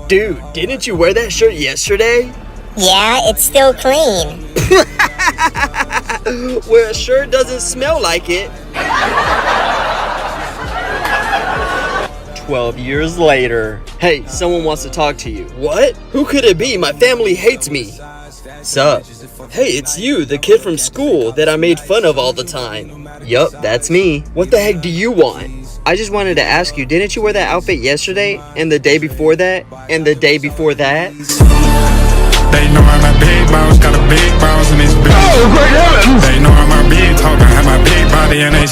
Dude, didn't you wear that shirt yesterday? Yeah, it's still clean. Well, it sure doesn't smell like it. 12 years later. Hey, someone wants to talk to you. What? Who could it be? My family hates me. Sup? Hey, it's you, the kid from school that I made fun of all the time. Yup, that's me. What the heck do you want? I just wanted to ask you, didn't you wear that outfit yesterday? And the day before that? And the day before that? They know I'm a big boss, got a big boss in this bitch. Oh, great heavens! They know I'm a big talker, have my big body and they